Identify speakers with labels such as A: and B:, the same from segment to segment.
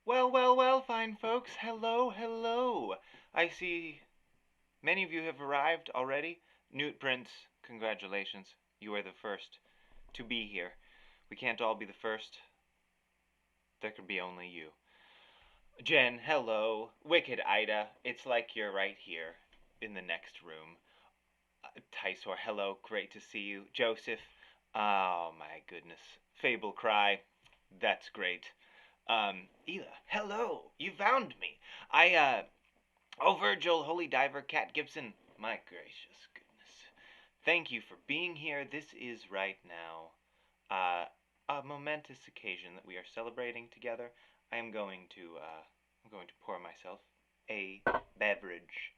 A: Well, well, well, fine folks. Hello, hello. I see many of you have arrived already. Newt Prince, congratulations. You are the first to be here. We can't all be the first. There could be only you. Jen, hello. Wicked Ida, it's like you're right here in the next room. Tysor, hello. Great to see you. Joseph, oh my goodness. Fable Cry, that's great. Ela, hello. You found me. Oh, Virgil, Holy Diver, Cat Gibson. My gracious goodness. Thank you for being here. This is right now a momentous occasion that we are celebrating together. I'm going to pour myself a beverage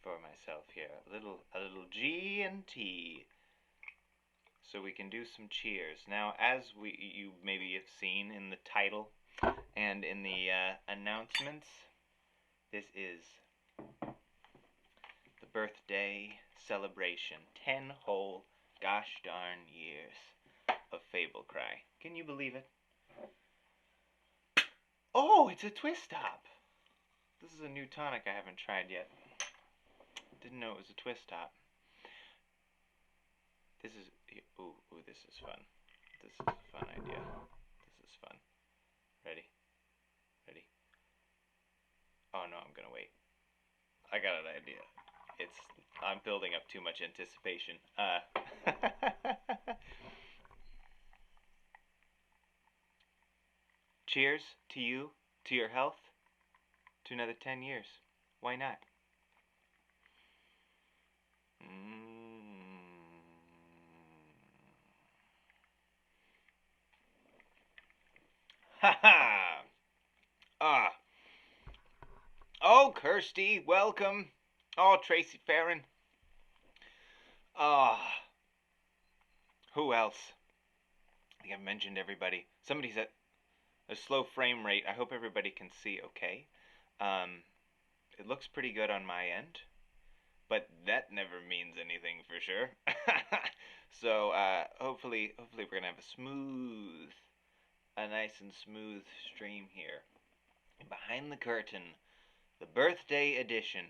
A: for myself here. A little G and T, so we can do some cheers. Now, as you maybe have seen in the title and in the announcements, this is the birthday celebration. 10 whole gosh darn years of Fable Cry. Can you believe it? Oh, it's a twist top. This is a new tonic I haven't tried yet. Didn't know it was a twist top. This is, ooh, this is fun. This is a fun idea. This is fun. Ready? Ready? Oh no, I'm gonna wait. I got an idea. I'm building up too much anticipation. Cheers to you, to your health, to another 10 years. Why not? Ha ha! Ah. Oh, Kirsty, welcome. Oh, Tracy Farron. Ah. Who else? I think I've mentioned everybody. Somebody's at a slow frame rate. I hope everybody can see okay. It looks pretty good on my end, but that never means anything for sure. So hopefully we're gonna have a nice and smooth stream here. And behind the curtain, the birthday edition.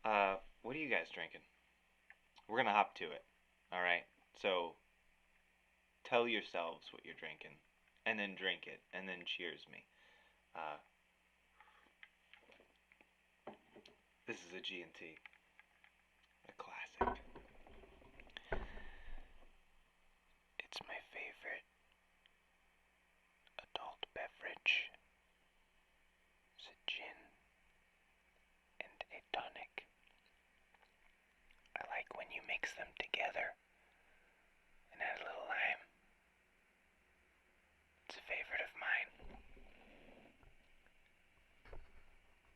A: What are you guys drinking? We're gonna hop to it. All right. So tell yourselves what you're drinking, and then drink it, and then cheers me. Uh, this is a G&T, a classic. It's my favorite adult beverage. It's a gin and a tonic. I like when you mix them together and add a little lime. It's a favorite of mine.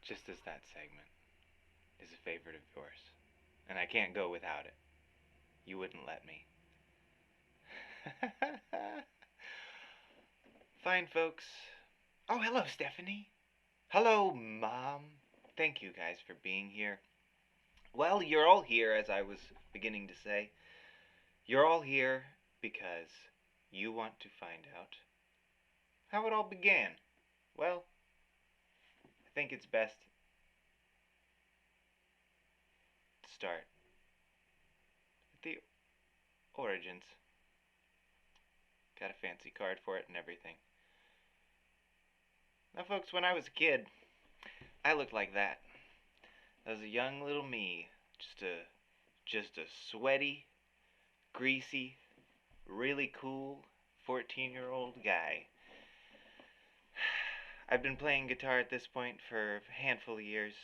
A: Just as that segment is a favorite of yours. And I can't go without it. You wouldn't let me. Fine, folks. Oh, hello, Stephanie. Hello, Mom. Thank you guys for being here. Well, you're all here, as I was beginning to say. You're all here because you want to find out how it all began. Well, I think it's best to start with the origins. Got a fancy card for it and everything. Now, folks, when I was a kid, I looked like that. I was a young little me, just a sweaty, greasy, really cool 14-year-old guy. I've been playing guitar at this point for a handful of years.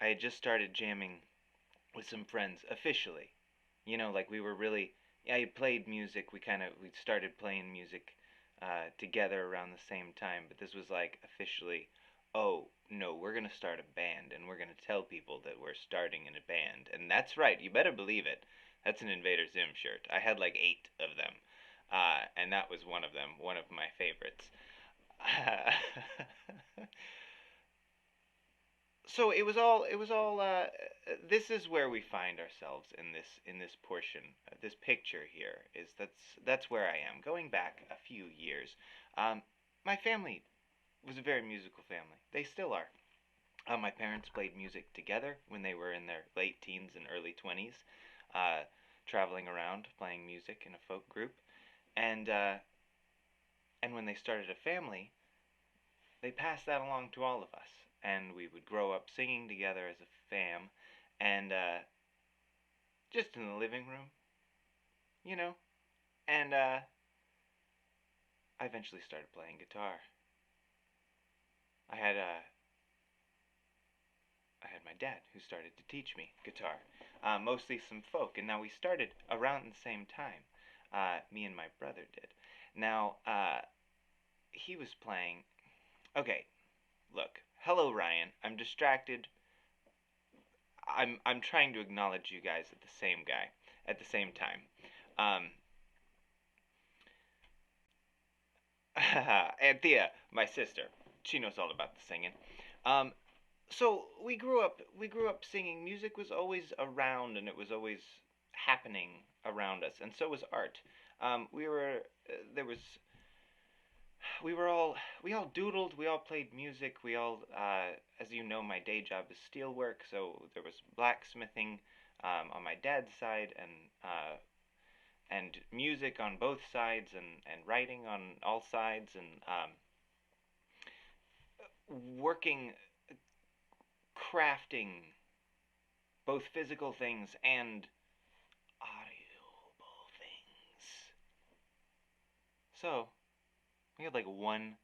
A: I had just started jamming with some friends officially. You know, like we were really. I played music. We started playing music together around the same time. But this was like officially. Oh no, we're gonna start a band, and we're gonna tell people that we're starting in a band. And that's right. You better believe it. That's an Invader Zim shirt. I had like 8 of them, and that was one of them. One of my favorites. So it was all this is where we find ourselves in this portion, this picture here is that's where I am going back a few years. um, my family was a very musical family. They still are. My parents played music together when they were in their late teens and early 20s, uh, traveling around playing music in a folk group. And when they started a family, they passed that along to all of us, and we would grow up singing together as a fam, and just in the living room, you know. And I eventually started playing guitar. I had I had my dad who started to teach me guitar, mostly some folk, and now we started around the same time. Me and my brother did. Now he was playing. Okay, look. Hello, Ryan. I'm distracted. I'm trying to acknowledge you guys at the same time. Um, and Thea, my sister, she knows all about the singing. Um, so we grew up singing. Music was always around, and it was always happening around us, and so was art. We were there was we were all we all doodled, we all played music, we all as you know, my day job is steelwork, so there was blacksmithing on my dad's side, and music on both sides, and writing on all sides, and working, crafting both physical things and audible things. So we had like one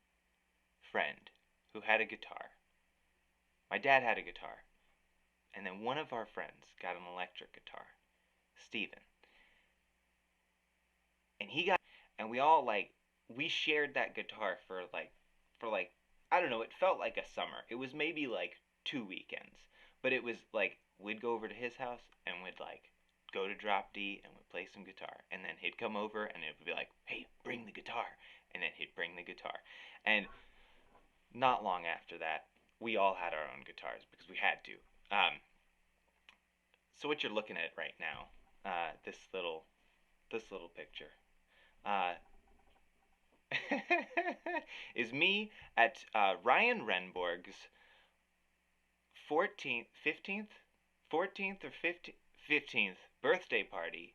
A: friend who had a guitar. My dad had a guitar, and then one of our friends got an electric guitar, Steven. And he got, and we all like, we shared that guitar for like, I don't know, it felt like a summer. It was maybe like 2 weekends, but it was like, we'd go over to his house and we'd like go to drop D and we'd play some guitar, and then he'd come over and it would be like, hey, bring the guitar, and then he'd bring the guitar. And not long after that, we all had our own guitars because we had to. So what you're looking at right now, this little picture, uh, is me at Ryan Renborg's 14th, 15th, 14th or 15th birthday party,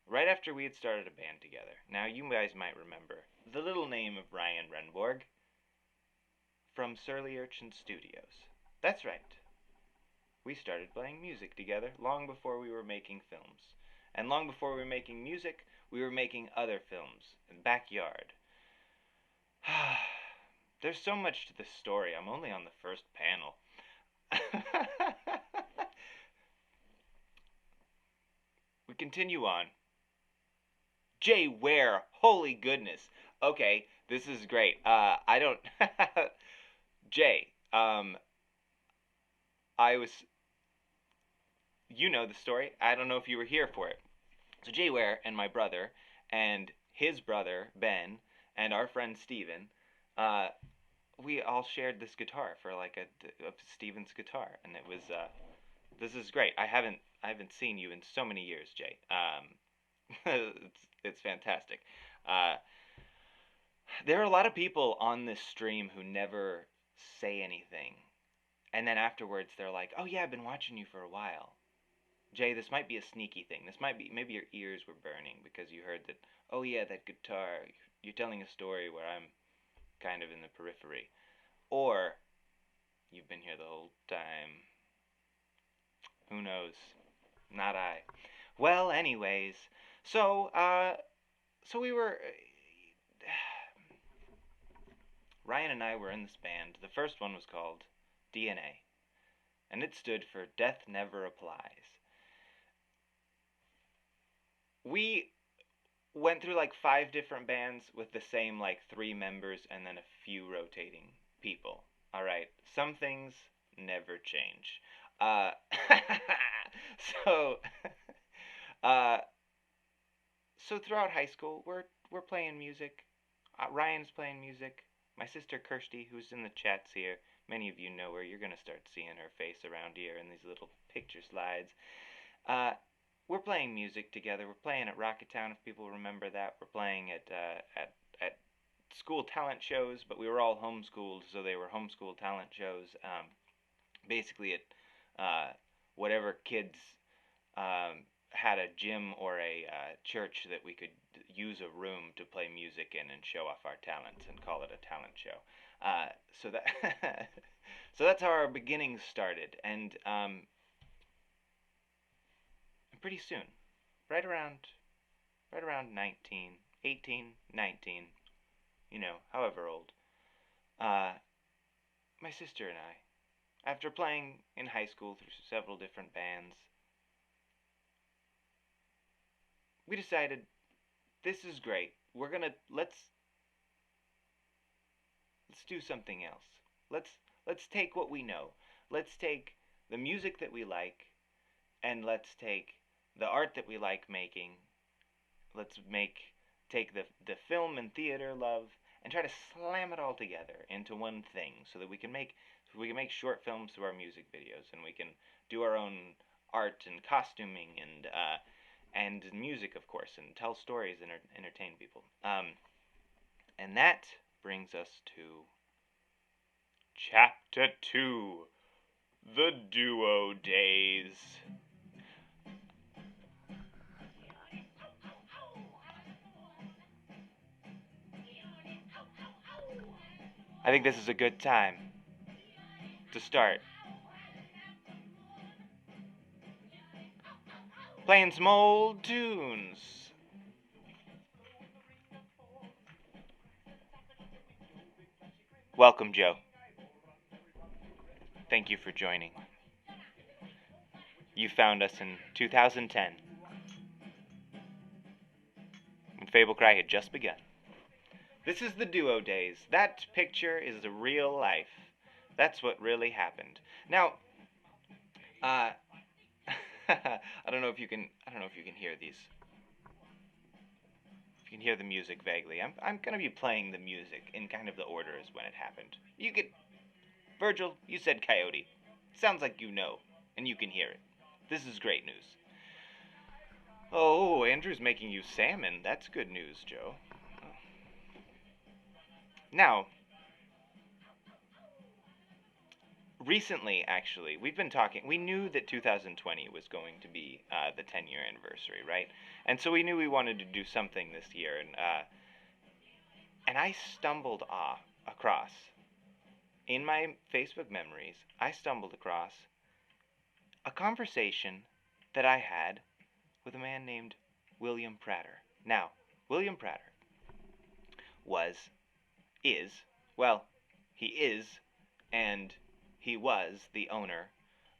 A: right after we had started a band together. Now, you guys might remember the little name of Ryan Renborg from Surly Urchin Studios. That's right. We started playing music together long before we were making films. And long before we were making music, we were making other films in the backyard. There's so much to this story. I'm only on the first panel. We continue on. Jay Ware, holy goodness. Okay, this is great. I don't. Jay, I was. You know the story. I don't know if you were here for it. So Jay Ware and my brother and his brother Ben and our friend Steven, uh, we all shared this guitar for like a Steven's guitar, and it was this is great. I haven't seen you in so many years, Jay. It's fantastic. Uh, there are a lot of people on this stream who never say anything, and then afterwards they're like, "Oh yeah, I've been watching you for a while." Jay, this might be a sneaky thing. This might be maybe your ears were burning because you heard that. Oh yeah, that guitar. You're telling a story where I'm kind of in the periphery, or you've been here the whole time. Who knows? Not I. Well, anyways, so so we were. Ryan and I were in this band. The first one was called DNA, and it stood for Death Never Applies. We went through like 5 different bands with the same like 3 members and then a few rotating people. All right, some things never change. Uh, so, uh, so throughout high school, we're playing music. Ryan's playing music. My sister Kirsty, who's in the chats here, Many of you know her. You're going to start seeing her face around here in these little picture slides. Uh, we're playing music together. We're playing at Rocketown, if people remember that. We're playing at school talent shows, but we were all homeschooled, so they were homeschool talent shows. Basically, at whatever kids had a gym or a church that we could use a room to play music in and show off our talents and call it a talent show. So that so that's how our beginnings started, and pretty soon, right around 19, 18, 19, however old, uh, my sister and I, after playing in high school through several different bands, we decided this is great. We're gonna let's do something else. Let's take what we know. Let's take the music that we like, and let's take the art that we like making. Let's take the film and theater love and try to slam it all together into one thing so that we can make short films through our music videos, and we can do our own art and costuming and music, of course, and tell stories and entertain people. And that brings us to Chapter 2, The Duo Days. I think this is a good time to start playing some old tunes. Welcome, Joe. Thank you for joining. You found us in 2010, when Fable Cry had just begun. This is the Duo Days. That picture is the real life. That's what really happened. Now, I don't know if you can. I don't know if you can hear these. If you can hear the music vaguely, I'm gonna be playing the music in kind of the order as when it happened. You could, Virgil. You said coyote. Sounds like you know, and you can hear it. This is great news. Oh, Andrew's making you salmon. That's good news, Joe. Now, recently, actually, we've been talking. We knew that 2020 was going to be the 10-year anniversary, right? And so we knew we wanted to do something this year, and I stumbled across in my Facebook memories. I stumbled across a conversation that I had with a man named William Prater. Now, William Prater was is well, he is and he was the owner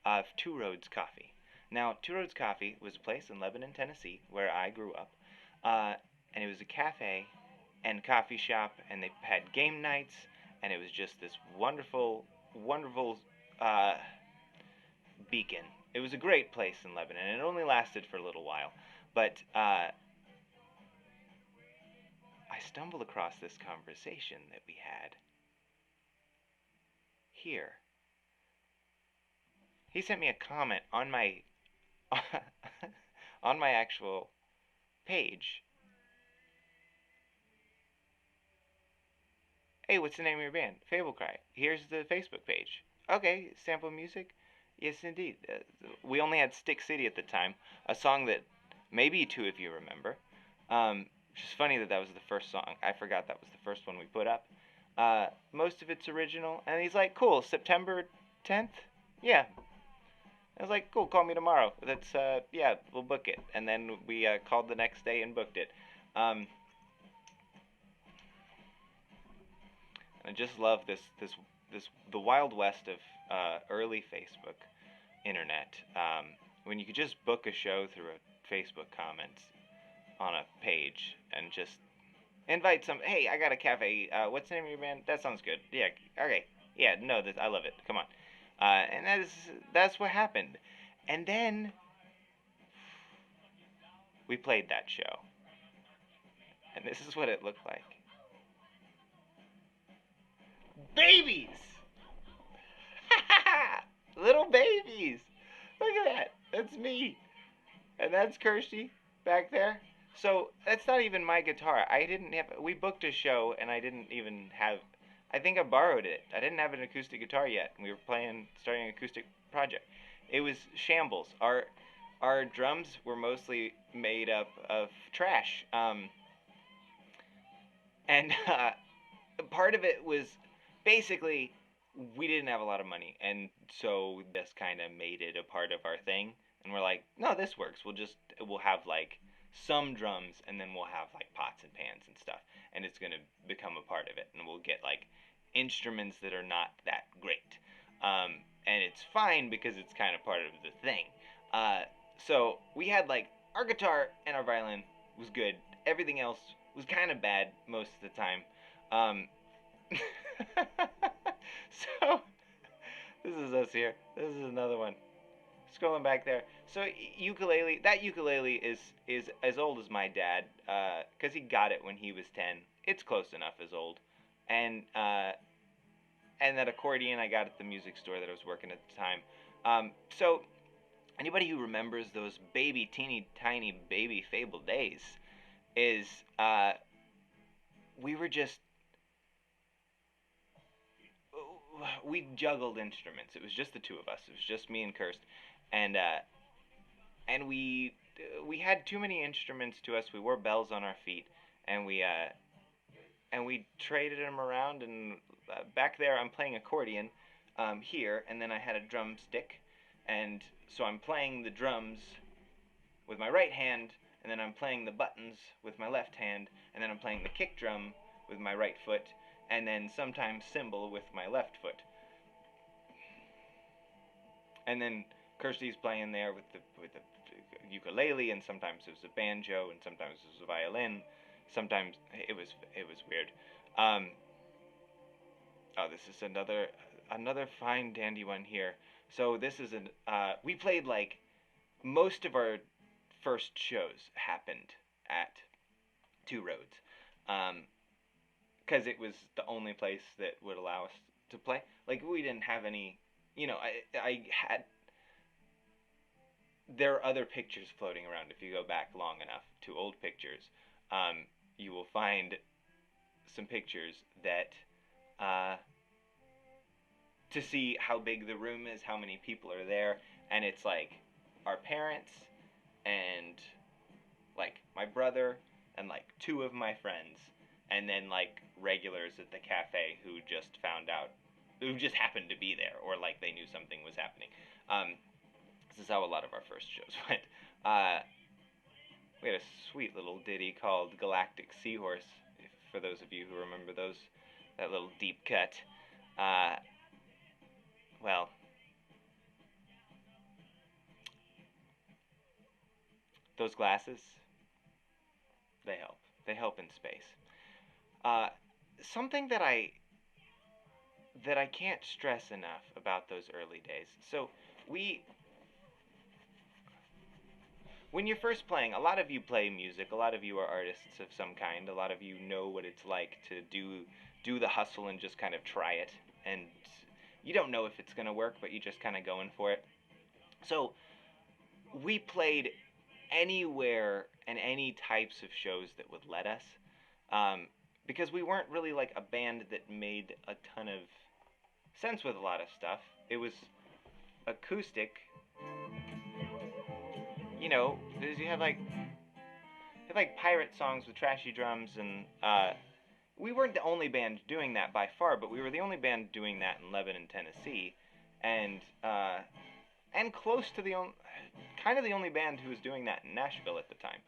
A: of Two Roads Coffee. Now, Two Roads Coffee was a place in Lebanon, Tennessee, where I grew up, and it was a cafe and coffee shop, and they had game nights, and it was just this wonderful, wonderful beacon. It was a great place in Lebanon, and it only lasted for a little while, but I stumbled across this conversation that we had here. He sent me a comment on my on my actual page. Hey, what's the name of your band? Fable Cry. Here's the Facebook page. Okay, sample music? Yes, indeed. We only had Stick City at the time, a song that maybe two of you remember. Which is funny that was the first song. I forgot that was the first one we put up. Most of it's original, and he's like, cool, September 10th? Yeah. I was like, cool, call me tomorrow. That's, yeah, we'll book it. And then we called the next day and booked it. I just love the Wild West of early Facebook internet. When you could just book a show through a Facebook comments on a page and just invite some. Hey, I got a cafe. What's the name of your band? That sounds good. Yeah. Okay. Yeah. No, I love it. Come on. And that's what happened. And then we played that show, and this is what it looked like. Babies. Little babies. Look at that. That's me. And that's Kirsty back there. So that's not even my guitar. I didn't have. We booked a show, and I didn't even have. I think I borrowed it. I didn't have an acoustic guitar yet. We were starting an acoustic project. It was shambles. Our drums were mostly made up of trash. And part of it was basically we didn't have a lot of money, and so this kind of made it a part of our thing. And we're like, no, this works. We'll have like some drums, and then we'll have like pots and pans and stuff, and it's gonna become a part of it, and we'll get like instruments that are not that great, and it's fine because it's kind of part of the thing. Uh, so we had like our guitar and our violin was good. Everything else was kind of bad most of the time. Um, so this is us here. This is another one. Scrolling back there. So ukulele. That ukulele is as old as my dad, because he got it when he was 10. It's close enough as old, and that accordion I got at the music store that I was working at the time. So anybody who remembers those baby, teeny tiny baby Fable days is we were just we juggled instruments. It was just the two of us. It was just me and Kirst, and we had too many instruments to us. We wore bells on our feet, and we traded them around. And back there, I'm playing accordion here, and then I had a drumstick, and so I'm playing the drums with my right hand, and then I'm playing the buttons with my left hand, and then I'm playing the kick drum with my right foot, and then sometimes cymbal with my left foot. And then Kirsty's playing there with the ukulele, and sometimes it was a banjo, and sometimes it was a violin. Sometimes it was weird. Um, oh, this is another fine dandy one here. So this is we played like most of our first shows happened at Two Roads, because it was the only place that would allow us to play. Like we didn't have any, I had. There are other pictures floating around. If you go back long enough to old pictures, you will find some pictures that to see how big the room is, how many people are there, and it's like our parents and like my brother and like two of my friends, and then like regulars at the cafe who just found out, who just happened to be there, or like they knew something was happening. This is how a lot of our first shows went. We had a sweet little ditty called Galactic Seahorse, for those of you who remember that little deep cut. Uh, well, those glasses, they help. They help in space. Uh, Something that I can't stress enough about those early days. So we when you're first playing, a lot of you play music, a lot of you are artists of some kind, a lot of you know what it's like to do the hustle and just kind of try it, and you don't know if it's going to work, but you just kind of going for it. So we played anywhere and any types of shows that would let us, because we weren't really like a band that made a ton of sense with a lot of stuff. It was acoustic, because you had like pirate songs with trashy drums, and we weren't the only band doing that by far, but we were the only band doing that in Lebanon, Tennessee, and close to kind of the only band who was doing that in Nashville at the time.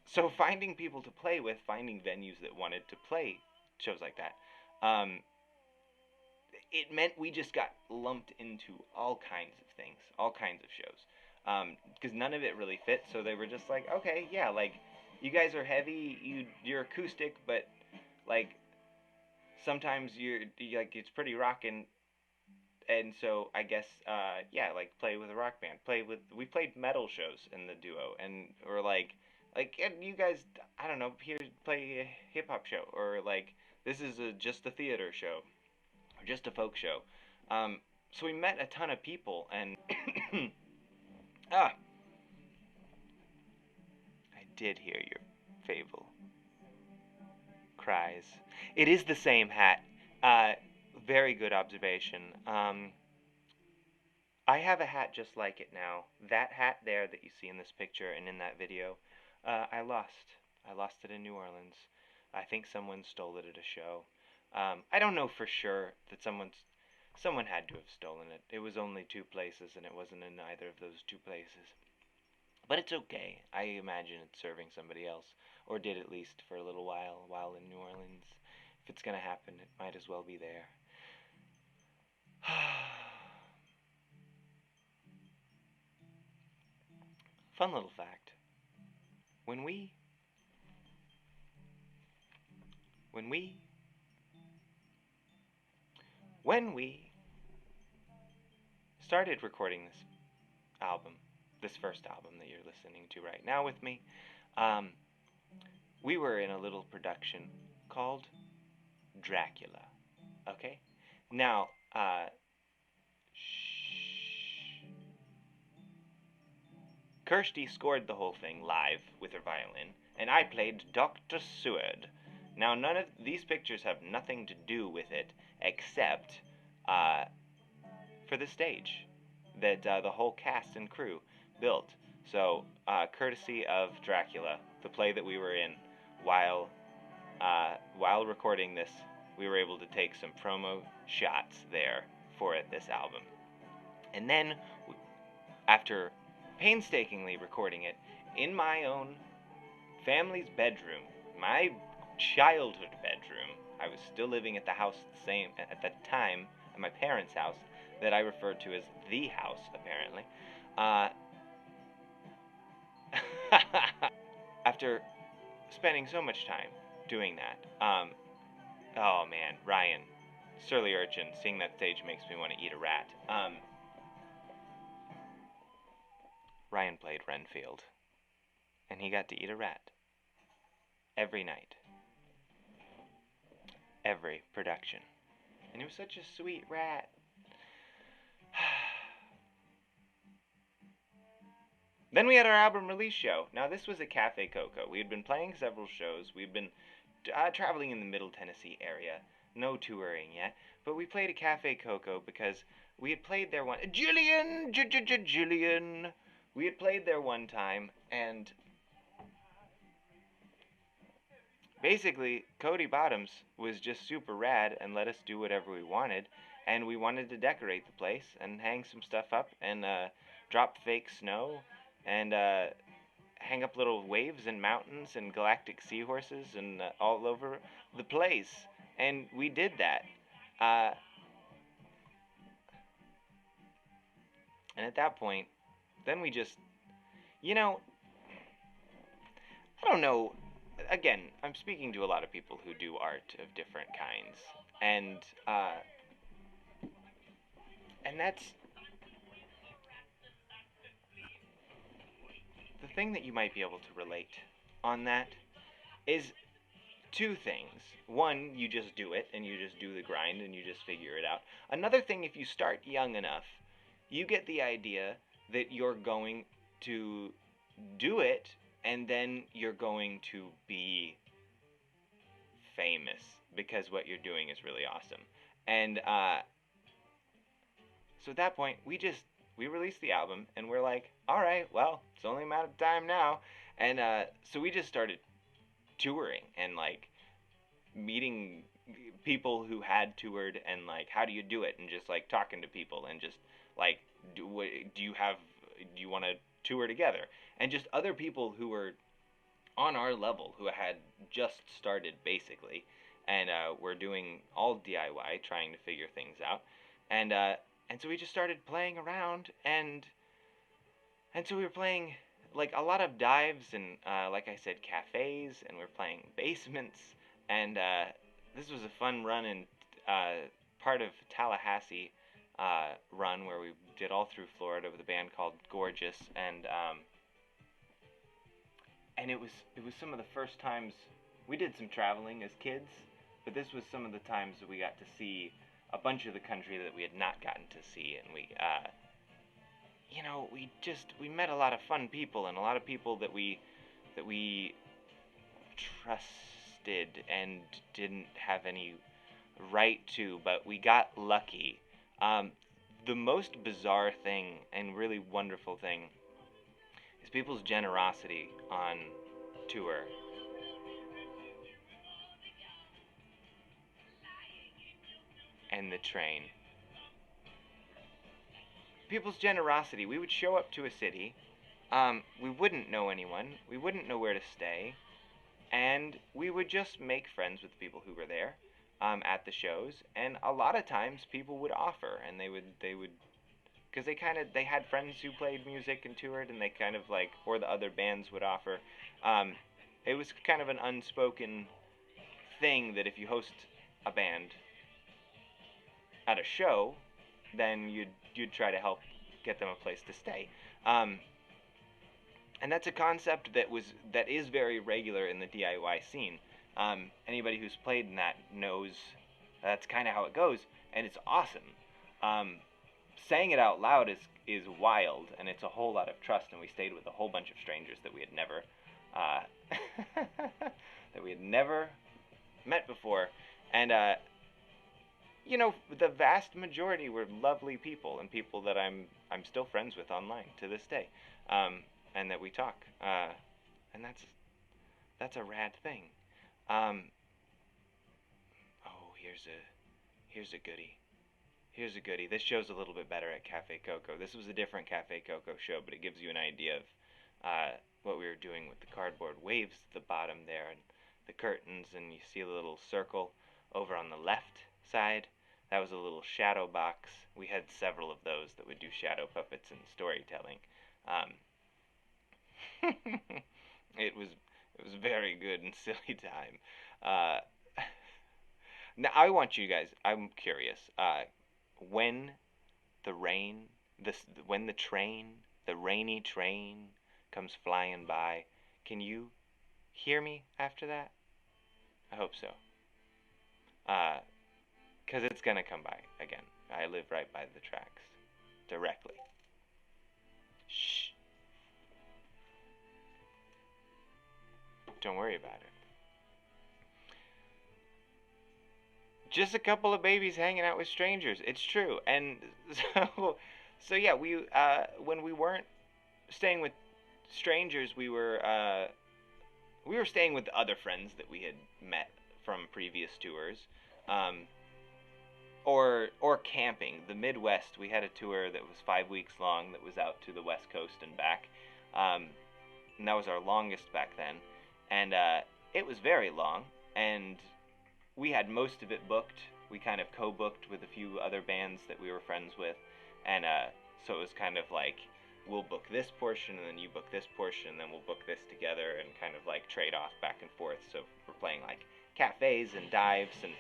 A: So finding people to play with, finding venues that wanted to play shows like that, it meant we just got lumped into all kinds of things, all kinds of shows, because none of it really fit. So they were just like, okay, yeah, like you guys are heavy, you're acoustic, but like sometimes you like it's pretty rockin', and so I guess yeah, like play with a rock band, we played metal shows in the duo, and or and you guys, I don't know, here play a hip hop show, or like this is just a theater show, or just a folk show. So we met a ton of people, and ah, I did hear your Fable Cries. It is the same hat. Uh, Very good observation. I have a hat just like it now. That hat there that you see in this picture and in that video, I lost. I lost it in New Orleans. I think someone stole it at a show. I don't know for sure that someone had to have stolen it. It was only two places, and it wasn't in either of those two places. But it's okay. I imagine it's serving somebody else, or did at least for a little while in New Orleans. If it's gonna happen, it might as well be there. Fun little fact. When we when we when we started recording this album, this first album that you're listening to right now with me, um, we were in a little production called Dracula. Okay? Now, Kirsty scored the whole thing live with her violin, and I played Dr. Seward. Now, none of these pictures have nothing to do with it except uh, for the stage that the whole cast and crew built. So, courtesy of Dracula, the play that we were in, while recording this, we were able to take some promo shots there for this album. And then, after painstakingly recording it in my own family's bedroom, my childhood bedroom, I was still living at the house at the time, at my parents' house, that I referred to as the house, apparently. After spending so much time doing that, oh man, Ryan, surly urchin, seeing that stage makes me want to eat a rat. Ryan played Renfield, and he got to eat a rat every night, every production, and he was such a sweet rat. Then we had our album release show. Now, this was at Cafe Coco. We had been playing several shows. We'd been traveling in the Middle Tennessee area. No touring yet. But we played at Cafe Coco because we had played there one... Jillian! We had played there one time, and basically, Cody Bottoms was just super rad and let us do whatever we wanted. And we wanted to decorate the place and hang some stuff up and drop fake snow and hang up little waves and mountains and galactic seahorses and all over the place. And we did that. And at that point, then we just, I don't know. Again, I'm speaking to a lot of people who do art of different kinds. And that's the thing that you might be able to relate on that is two things. One, you just do it, and you just do the grind, and you just figure it out. Another thing, if you start young enough, you get the idea that you're going to do it, and then you're going to be famous, because what you're doing is really awesome. And so at that point, we released the album, and we're like, all right, well, it's only a matter of time now. And so we just started touring and like meeting people who had toured and like how do you do it, and just like talking to people and just like do you want to tour together, and just other people who were on our level who had just started basically, and we're doing all DIY trying to figure things out, and so we just started playing around, and so we were playing like a lot of dives and like I said, cafes, and we were playing basements, and this was a fun run in part of Tallahassee run where we did all through Florida with a band called Gorgeous, and it was some of the first times we did some traveling as kids, but this was some of the times that we got to see a bunch of the country that we had not gotten to see, and we met a lot of fun people and a lot of people that we trusted and didn't have any right to, but we got lucky. Um, the most bizarre thing and really wonderful thing is people's generosity on tour. And the train. People's generosity. We would show up to a city. We wouldn't know anyone. We wouldn't know where to stay. And we would just make friends with the people who were there at the shows. And a lot of times people would offer, and they would because they had friends who played music and toured, and they kind of like, or the other bands would offer. Um, it was kind of an unspoken thing that if you host a band at a show, then you'd try to help get them a place to stay. Um, and that's a concept that is very regular in the DIY scene. Anybody who's played in that knows that's kind of how it goes, and it's awesome. Um, Saying it out loud is wild, and it's a whole lot of trust. And we stayed with a whole bunch of strangers that we had never uh, that we had never met before, and the vast majority were lovely people and people that I'm still friends with online to this day, and that we talk, and that's a rad thing. Um, oh, here's a goodie. Here's a goodie. This show's a little bit better at Cafe Coco. This was a different Cafe Coco show, but it gives you an idea of what we were doing with the cardboard waves at the bottom there and the curtains, and you see a little circle over on the left side. That was a little shadow box. We had several of those that would do shadow puppets and storytelling. Um, it was very good and silly time. Uh, Now I want you guys. I'm curious. When the rain, when the train, the rainy train, comes flying by, can you hear me after that? I hope so. Cause it's gonna come by again. I live right by the tracks, directly. Shh. Don't worry about it. Just a couple of babies hanging out with strangers. It's true. And so yeah, when we weren't staying with strangers, we were staying with other friends that we had met from previous tours, um, or camping. The Midwest, we had a tour that was 5 weeks long that was out to the West Coast and back, um, and that was our longest back then, and it was very long, and we had most of it booked. We kind of co-booked with a few other bands that we were friends with, and so it was kind of like, we'll book this portion, and then you book this portion, and then we'll book this together, and kind of like trade off back and forth. So we're playing like cafes and dives, and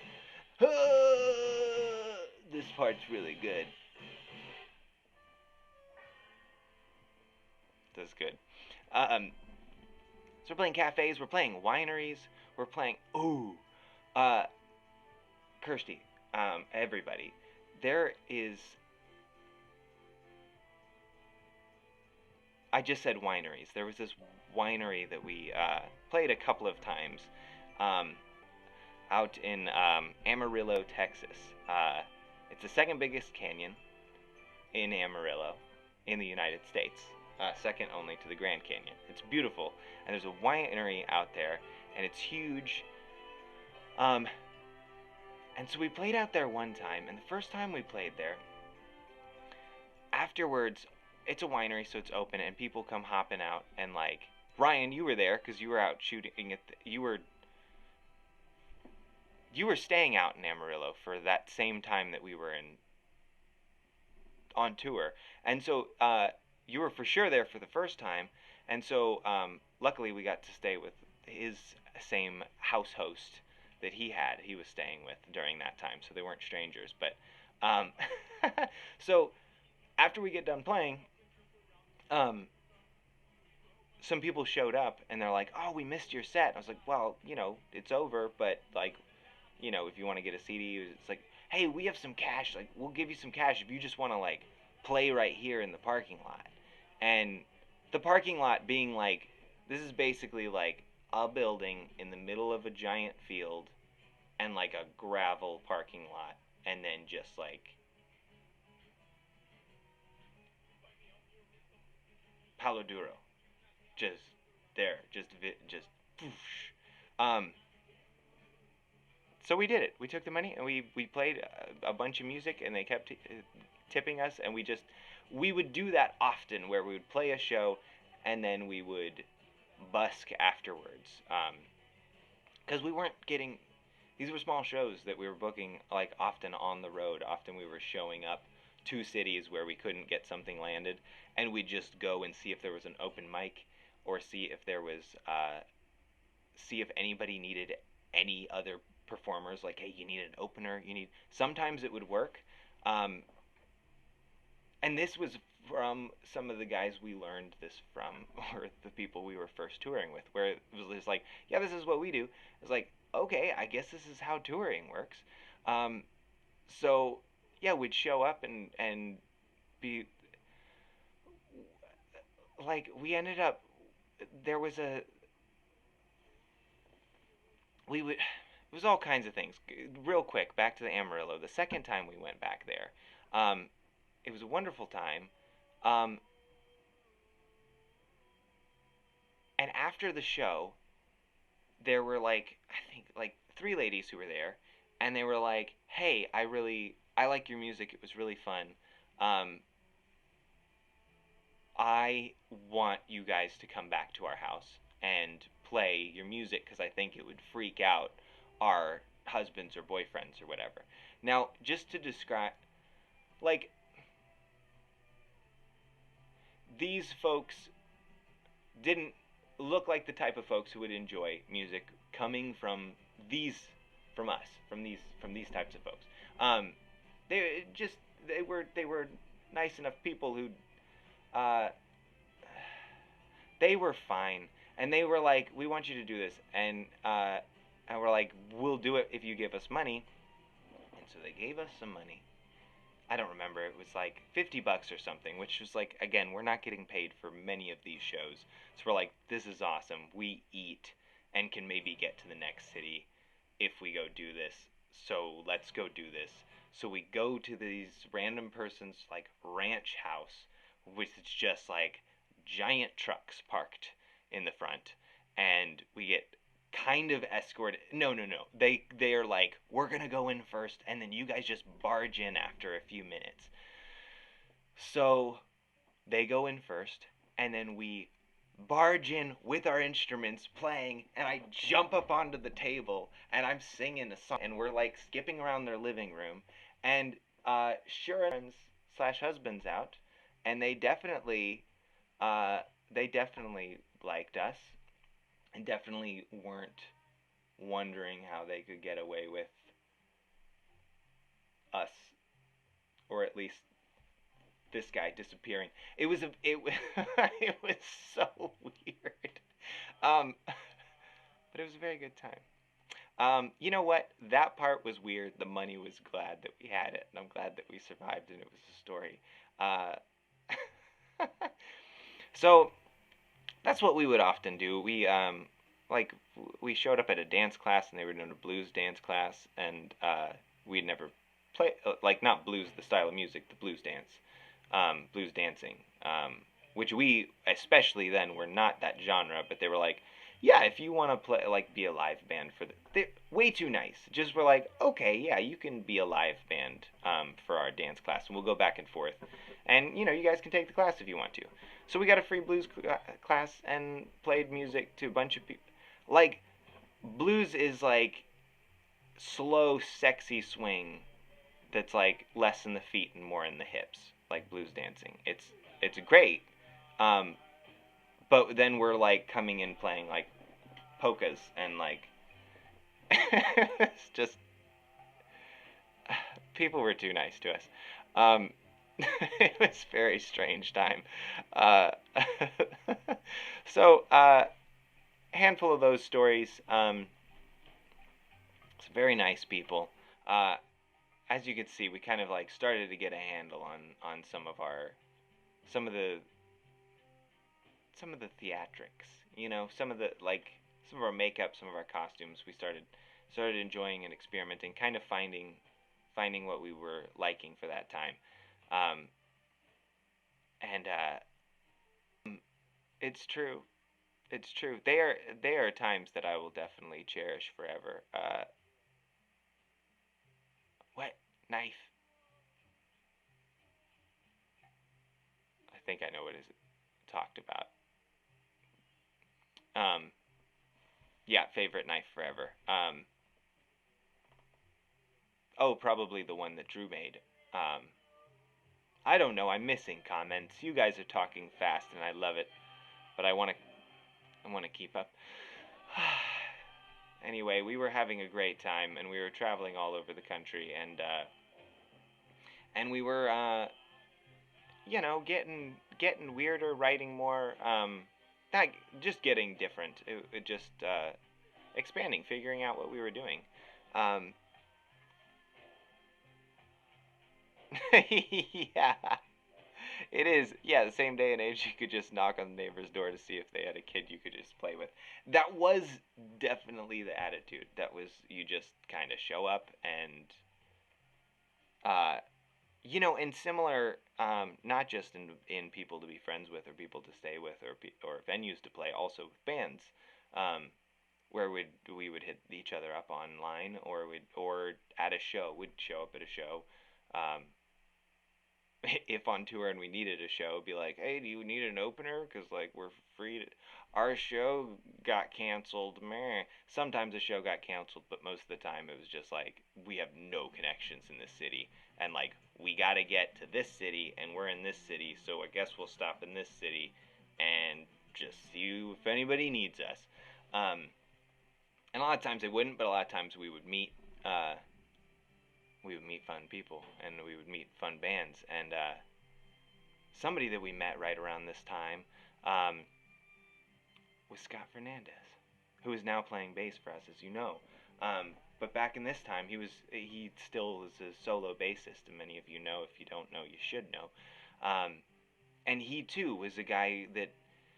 A: this part's really good. This is good. Um, so we're playing cafes, we're playing wineries, we're playing. Uh, Kirsty, everybody, there is. I just said wineries. There was this winery that we played a couple of times um, out in Amarillo, Texas. It's the second biggest canyon in Amarillo in the United States, second only to the Grand Canyon. It's beautiful, and there's a winery out there, and it's huge. Um, and so we played out there one time, and the first time we played there, afterwards, it's a winery, so it's open, and people come hopping out, and like, Ryan, you were there because you were out shooting at you were staying out in Amarillo for that same time that we were in on tour, and so you were for sure there for the first time, and so luckily we got to stay with his same house host that he was staying with during that time, so they weren't strangers, but so after we get done playing, um, some people showed up and they're like, "Oh, we missed your set." I was like, "Well, it's over, but like, if you want to get a CD," it's like, hey, we have some cash. Like, we'll give you some cash if you just want to like play right here in the parking lot. And the parking lot being like, this is basically like a building in the middle of a giant field and like a gravel parking lot, and then just like Palo Duro, just there, just, whoosh. Um, so we did it. We took the money and we played a bunch of music, and they kept tipping us, and we would do that often, where we would play a show, and then we would busk afterwards, because we weren't getting. These were small shows that we were booking, like often on the road. Often we were showing up to cities where we couldn't get something landed, and we'd just go and see if there was an open mic, or see if anybody needed any other performers. Like, hey, you need an opener. You need. Sometimes it would work, um, and this was from some of the guys we learned this from, or the people we were first touring with, where it was just like, yeah, this is what we do. It's like, okay, I guess this is how touring works. Um, so yeah, we'd show up and be like, we ended up, there was a we would it was all kinds of things. Real quick, back to the Amarillo. The second time we went back there, it was a wonderful time. Um, and after the show, there were like, I think like three ladies who were there, and they were like, "Hey, I like your music. It was really fun. Um, I want you guys to come back to our house and play your music because I think it would freak out our husbands or boyfriends or whatever." Now, just to describe, like, these folks didn't look like the type of folks who would enjoy music coming from these, from us, from these types of folks. Um, they just they were nice enough people who uh, they were fine, and they were like, "We want you to do this," and we're like, "We'll do it if you give us money." And so they gave us some money. I don't remember. It was like $50 or something, which was like, again, we're not getting paid for many of these shows. So we're like, this is awesome. We eat and can maybe get to the next city if we go do this. So let's go do this. So we go to these random person's like ranch house, which is just like giant trucks parked in the front, and we get kind of escorted. No, no, no. They are like, we're gonna go in first, and then you guys just barge in after a few minutes. So they go in first, and then we barge in with our instruments playing, and I jump up onto the table, and I'm singing a song, and we're like skipping around their living room, and sure enough, slash husbands out, and uh, they definitely liked us, and definitely weren't wondering how they could get away with us, or at least this guy disappearing. It was so weird. Um, but it was a very good time. You know what? That part was weird. The money was glad that we had it, and I'm glad that we survived, and it was a story. Uh, so that's what we would often do. Like we showed up at a dance class, and they were doing a blues dance class, and we'd never play like, not blues the style of music, the blues dance, blues dancing, which we, especially then, were not that genre. But they were like, yeah, if you want to play, like, be a live band for they're way too nice. Just were like, okay, yeah, you can be a live band for our dance class, and we'll go back and forth, and you guys can take the class if you want to. So we got a free blues class and played music to a bunch of people. Like, blues is like slow, sexy swing that's like less in the feet and more in the hips, like blues dancing. It's great, um, but then we're like coming in playing like polkas and like it's just, people were too nice to us. Um, it was a very strange time. Uh, so handful of those stories. It's very nice people. Uh, as you can see, we kind of like started to get a handle on some of the some of the theatrics, some of the like some of our makeup, some of our costumes. We started enjoying and experimenting, kind of finding what we were liking for that time. Um, and it's true. It's true. They are times that I will definitely cherish forever. What knife? I think I know what is talked about. Um, yeah, favorite knife forever. Oh, probably the one that Drew made. I don't know. I'm missing comments. You guys are talking fast, and I love it, but I want to keep up. Anyway, we were having a great time, and we were traveling all over the country, and we were getting weirder, writing more. Not just getting different. It just expanding, figuring out what we were doing. Um, yeah, it is. Yeah, the same day and age, you could just knock on the neighbor's door to see if they had a kid you could just play with. That was definitely the attitude. That was you just kind of show up and uh, and similar, not just in people to be friends with or people to stay with or venues to play, also with bands, um, where we would hit each other up online or at a show. We'd show up at a show. Um, if on tour and we needed a show, be like, hey, do you need an opener? Because like we're free. Our show got canceled. Meh. Sometimes a show got canceled, but most of the time it was just like we have no connections in this city, and like we got to get to this city, and we're in this city, so I guess we'll stop in this city, and just see if anybody needs us. Um, and a lot of times they wouldn't, but a lot of times we would meet. We would meet fun people, and we would meet fun bands, and somebody that we met right around this time um, was Scott Fernandez, who is now playing bass for us, as you know. But back in this time, he still was a solo bassist, and many of you know. If you don't know, you should know. And he too was a guy that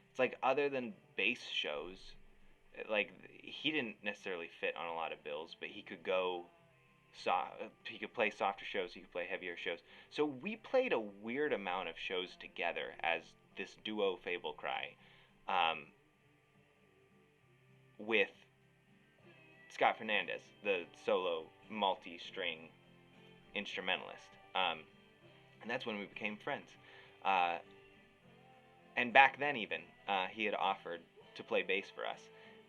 A: it's like other than bass shows, like he didn't necessarily fit on a lot of bills, but he could go he could play softer shows, he could play heavier shows. So we played a weird amount of shows together as this duo Fable Cry, um, with Scott Fernandez, the solo multi-string instrumentalist. And that's when we became friends. Uh, and back then, even he had offered to play bass for us,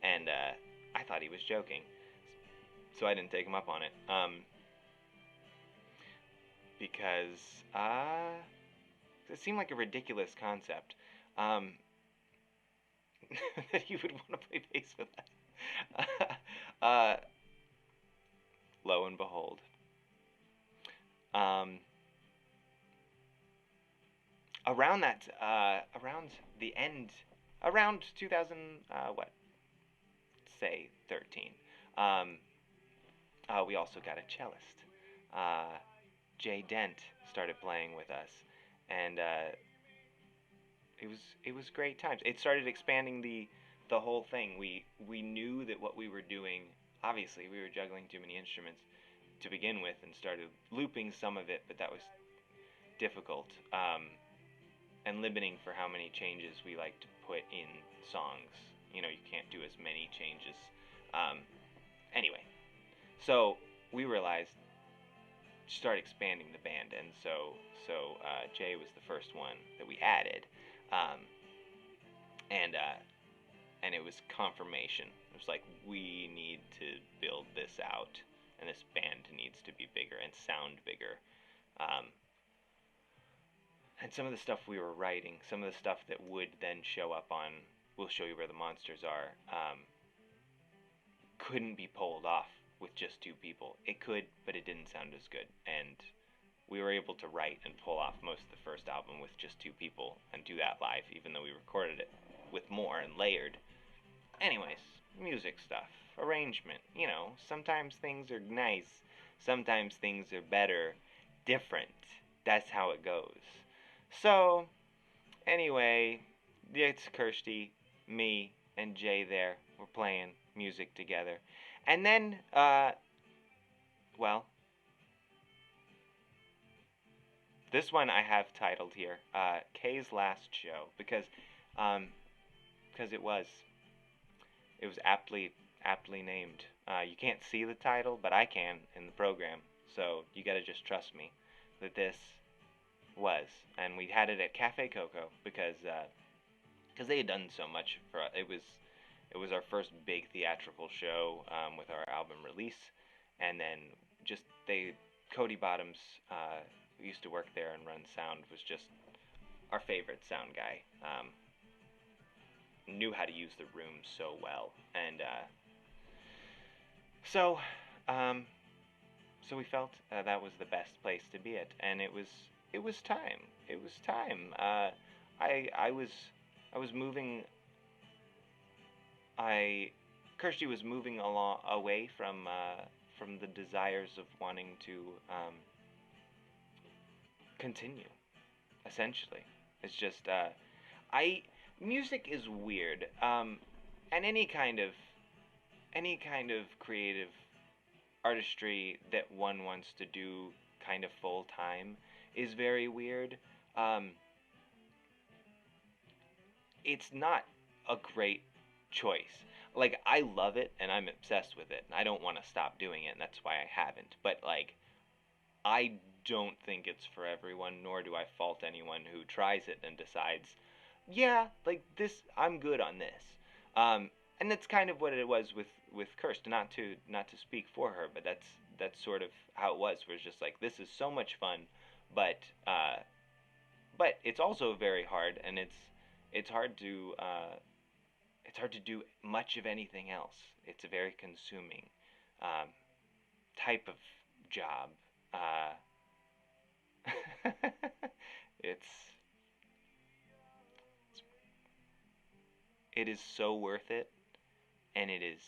A: and I thought he was joking, so I didn't take him up on it. Because it seemed like a ridiculous concept, um, that he would want to play bass with us. uh, lo and behold, um, around the end, around 2000, what, say 13. Um, we also got a cellist. Uh, Jay Dent started playing with us, and it was great times. It started expanding the whole thing. We knew that what we were doing. Obviously, we were juggling too many instruments to begin with, and started looping some of it, but that was difficult, and limiting for how many changes we like to put in songs. You can't do as many changes. Um, anyway, so we realized start expanding the band, and so Jay was the first one that we added, um, and it was confirmation. It was like we need to build this out, and this band needs to be bigger and sound bigger. Um, and some of the stuff we were writing, some of the stuff that would then show up on "We'll Show You Where the Monsters Are," couldn't be pulled off with just two people. It could, but it didn't sound as good, and we were able to write and pull off most of the first album with just two people and do that live, even though we recorded it with more and layered. Anyways, music stuff, arrangement. Sometimes things are nice, Sometimes things are better, different. That's how it goes. So, anyway, it's Kirsty, me, and Jay there. We're playing music together. And then, well, this one I have titled here, Kay's Last Show, um, because it was aptly named. You can't see the title, but I can in the program. So you gotta just trust me that this was, and we had it at Cafe Coco because they had done so much for us. It was our first big theatrical show with our album release, and then just they Cody Bottoms, who used to work there and run sound, was just our favorite sound guy. Knew how to use the room so well, and so um, so we felt that was the best place to be at, and it was time. It was time. I was moving. I Kirsty was moving along away from the desires of wanting to continue. Essentially, it's just I music is weird, and any kind of creative artistry that one wants to do kind of full time is very weird. Um, it's not a great choice. Like I love it and I'm obsessed with it and I don't want to stop doing it and that's why I haven't. But like I don't think it's for everyone, nor do I fault anyone who tries it and decides, yeah, like this, I'm good on this. And that's kind of what it was with Kirsten. Not to speak for her, but that's sort of how it was. Where it's just like this is so much fun, but uh, but it's also very hard, and it's hard to it's hard to do much of anything else. It's a very consuming um, type of job. Uh, it's it is so worth it, and it is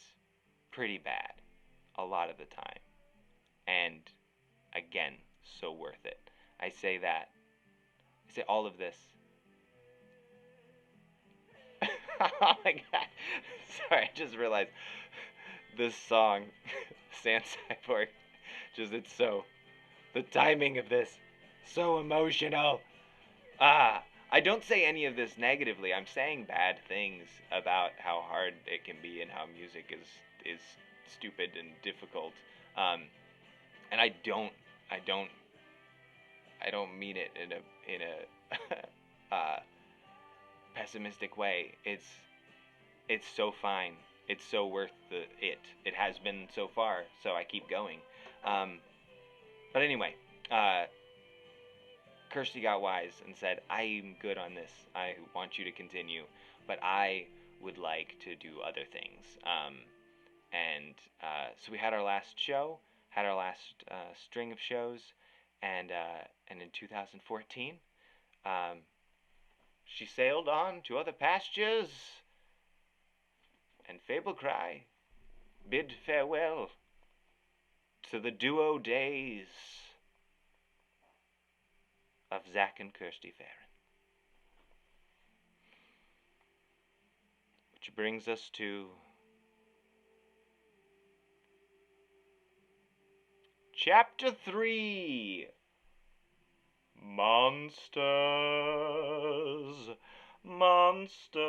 A: pretty bad a lot of the time. And again, so worth it. I say that. I say all of this. Oh my god. Sorry, I just realized this song, Sand Cyborg, it's so, the timing of this, so emotional. Ah, I don't say any of this negatively. I'm saying bad things about how hard it can be and how music is stupid and difficult. Um, and I don't, I don't mean it in a pessimistic way. It's so fine. It's so worth it. It has been so far. So I keep going. Um, but anyway, uh, Kirsty got wise and said, I'm good on this. I want you to continue, but I would like to do other things. And so we had our last show, had our last string of shows, and in 2014, um, she sailed on to other pastures, and Fable Cry bid farewell to the duo days of Zach and Kirsty Farron. Which brings us to Chapter 3. Monsters. Monsters.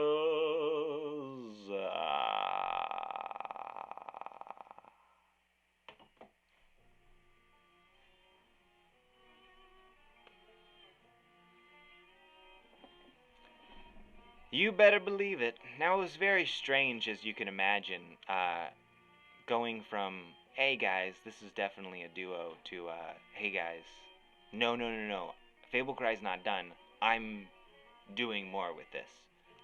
A: You better believe it. Now, it was very strange, as you can imagine, going from, hey guys, this is definitely a duo, to, hey guys, no, no, no, no, Fable Cry's not done. I'm doing more with this.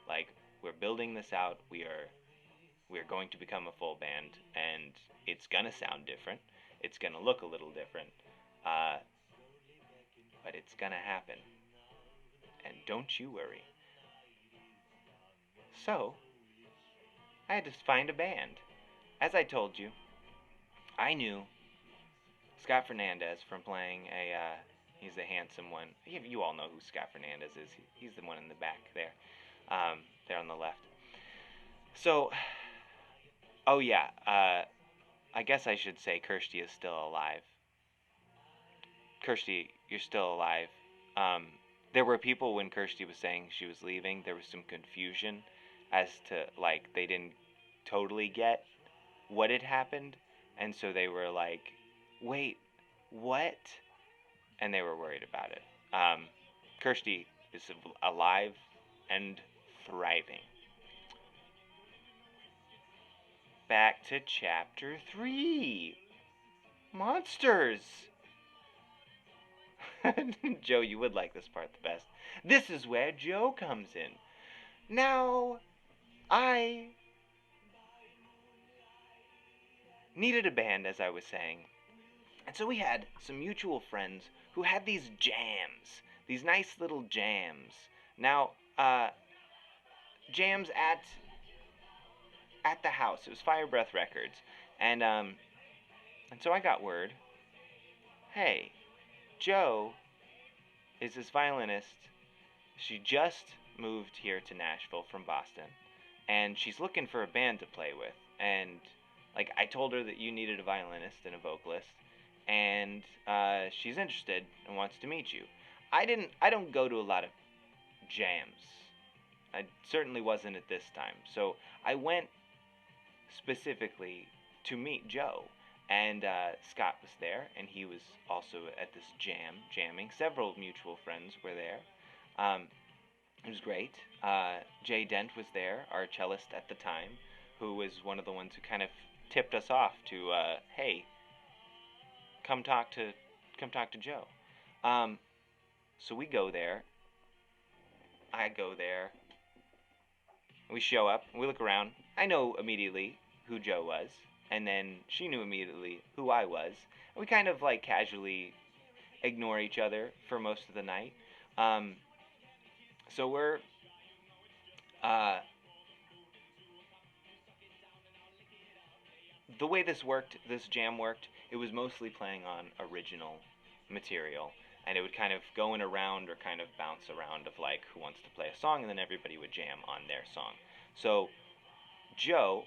A: Like, we're building this out. We're going to become a full band, and it's gonna sound different. It's gonna look a little different, uh, but it's gonna happen. And don't you worry. So, I had to find a band. As I told you, I knew Scott Fernandez from playing a. He's the handsome one. You all know who Scott Fernandez is. He's the one in the back there, there on the left. So, oh yeah. I guess I should say Kirsty is still alive. Kirsty, you're still alive. Um, there were people when Kirsty was saying she was leaving. There was some confusion as to like they didn't totally get what had happened, and so they were like, "Wait, what?" And they were worried about it. Kirsty is alive and thriving. Back to chapter 3. Monsters. Joe, you would like this part the best. This is where Joe comes in. Now, I needed a band, as I was saying. And so we had some mutual friends who had these jams, these nice little jams. Now, jams at the house. It was Fire Breath Records. And so I got word, hey, Joe is this violinist. She just moved here to Nashville from Boston, and she's looking for a band to play with. And like I told her that you needed a violinist and a vocalist, and she's interested and wants to meet you. I don't go to a lot of jams. I certainly wasn't at this time. So I went specifically to meet Joe. And Scott was there, and he was also at this jamming. Several mutual friends were there. It was great. Jay Dent was there, our cellist at the time, who was one of the ones who kind of tipped us off to, hey, come talk to Joe. So we go there. I go there. We show up. We look around. I know immediately who Joe was. And then she knew immediately who I was. And we kind of like casually ignore each other for most of the night. So we're the way this jam worked, it was mostly playing on original material. And it would kind of go in a round or kind of bounce around of like who wants to play a song, and then everybody would jam on their song. So Joe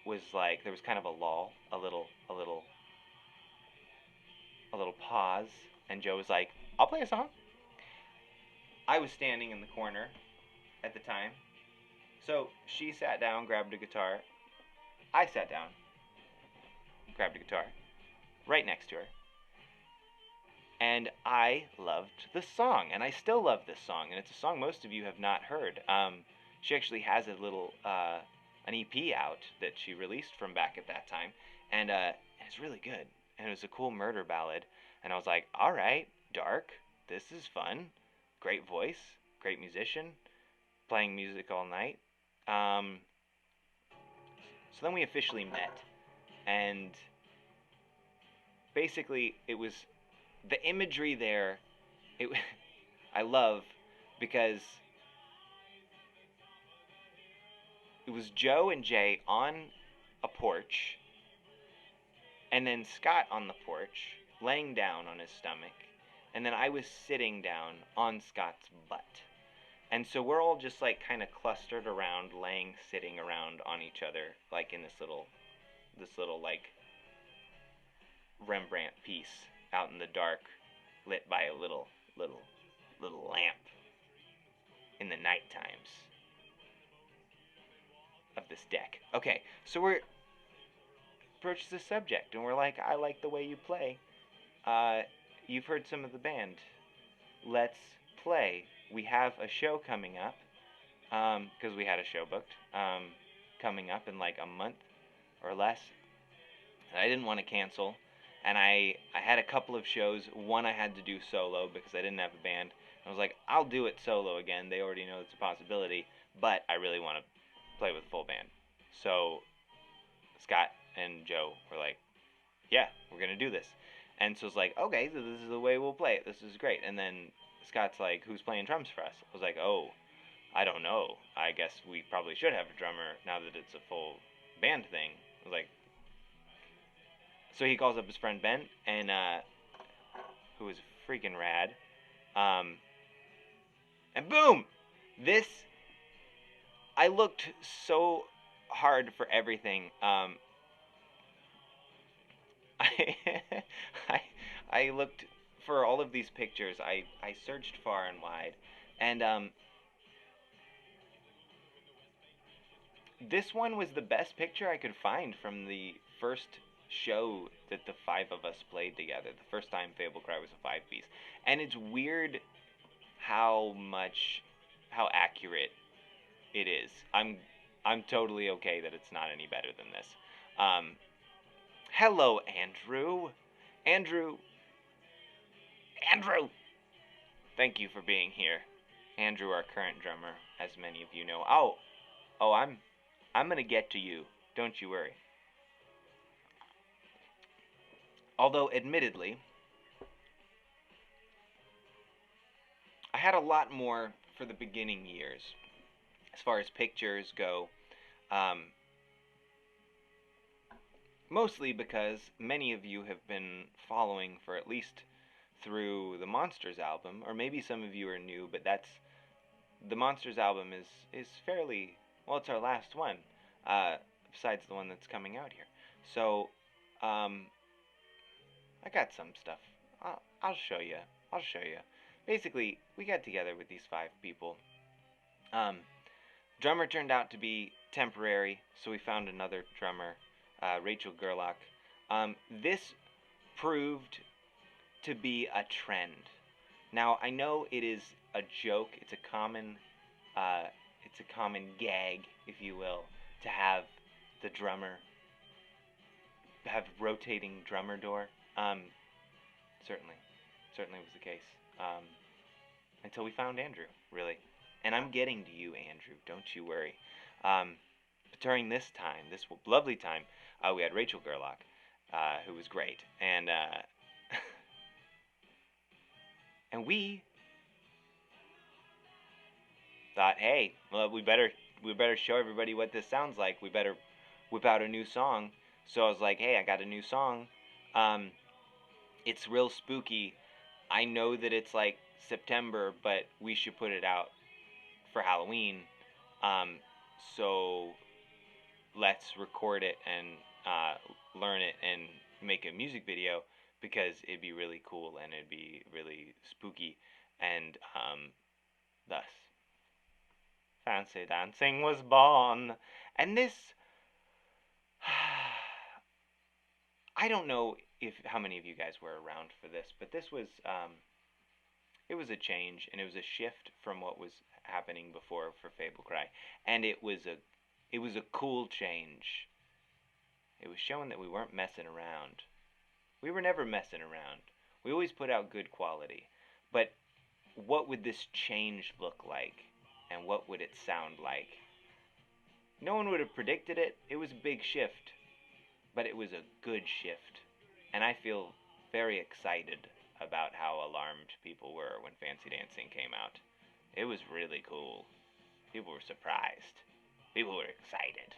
A: was like, there was kind of a lull, a little pause, and Joe was like, I'll play a song. I was standing in the corner at the time, so she sat down, grabbed a guitar. I sat down, grabbed a guitar, right next to her, and I loved the song, and I still love this song, and it's a song most of you have not heard. She actually has a little an EP out that she released from back at that time, and it's really good, and it was a cool murder ballad, and I was like, all right, dark, this is fun, great voice, great musician, playing music all night. So then we officially met, and basically it was the imagery there. It I love because it was Joe and Jay on a porch, and then Scott on the porch, laying down on his stomach, and then I was sitting down on Scott's butt. And so we're all just like kind of clustered around, sitting around on each other, like in this little like Rembrandt piece out in the dark, lit by a little lamp in the night times of this deck. Okay, so we're approach the subject, and we're like, I like the way you play. You've heard some of the band. Let's play. We have a show coming up, because we had a show booked, coming up in like a month or less. And I didn't want to cancel, and I had a couple of shows. One I had to do solo because I didn't have a band. I was like, I'll do it solo again. They already know it's a possibility, but I really want to play with a full band. So Scott and Joe were like, yeah, we're going to do this. And so it's like, okay, so this is the way we'll play it. This is great. And then Scott's like, who's playing drums for us? I was like, oh, I don't know. I guess we probably should have a drummer now that it's a full band thing. I was like, So he calls up his friend Ben, and who is freaking rad. Um, and boom, this I looked so hard for everything. I, I I looked for all of these pictures. I searched far and wide, and this one was the best picture I could find from the first show that the five of us played together. The first time Fable Cry was a five-piece, and it's weird how accurate it is. I'm totally okay that it's not any better than this. Um, Hello, Andrew. Andrew. Andrew. Thank you for being here. Andrew, our current drummer, as many of you know. Oh, I'm gonna get to you. Don't you worry. Although, admittedly, I had a lot more for the beginning years, as far as pictures go. Um, Mostly because many of you have been following for at least through the Monsters album, or maybe some of you are new, but that's the Monsters album is fairly well. It's our last one, besides the one that's coming out here. So, um, I got some stuff. I'll show you. I'll show you. Basically, we got together with these five people. Um, Drummer turned out to be temporary, so we found another drummer, Rachel Gerlach. This proved to be a trend. Now I know it is a joke. Uh, it's a common gag, if you will, to have the drummer have rotating drummer door. Certainly, certainly was the case. Until we found Andrew, really. And I'm getting to you, Andrew. Don't you worry. But during this time, this lovely time, we had Rachel Gerlach, who was great, and and we thought, hey, well, we better show everybody what this sounds like. We better whip out a new song. So I was like, hey, I got a new song. Um, it's real spooky. I know that it's like September, but we should put it out for Halloween. Um, so let's record it and learn it and make a music video because it'd be really cool and it'd be really spooky. And thus, Fancy Dancing was born. And this, I don't know if how many of you guys were around for this, but this was it was a change and it was a shift from what was happening before for Fable Cry, and it was a cool change. It was showing that we weren't messing around. We were never messing around. We always put out good quality. But what would this change look like? And what would it sound like? No one would have predicted it. It was a big shift. But it was a good shift. And I feel very excited about how alarmed people were when Fancy Dancing came out. It was really cool. People were surprised. People were excited.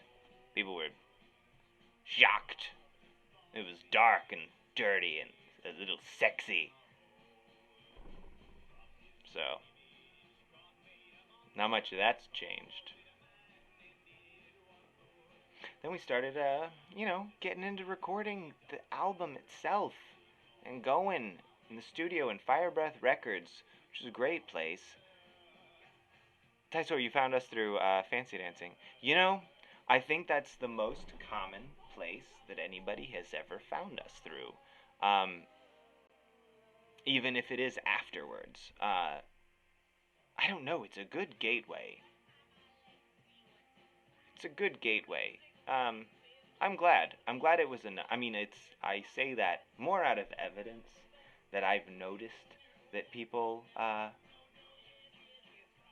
A: People were shocked. It was dark and dirty and a little sexy. So, not much of that's changed. Then we started, getting into recording the album itself and going in the studio in Fire Breath Records, which is a great place. Tyso, you found us through Fancy Dancing. I think that's the most common place that anybody has ever found us through. Even if it is afterwards. I don't know, it's a good gateway. It's a good gateway. I'm glad. I'm glad it was I mean, I say that more out of evidence that I've noticed that people,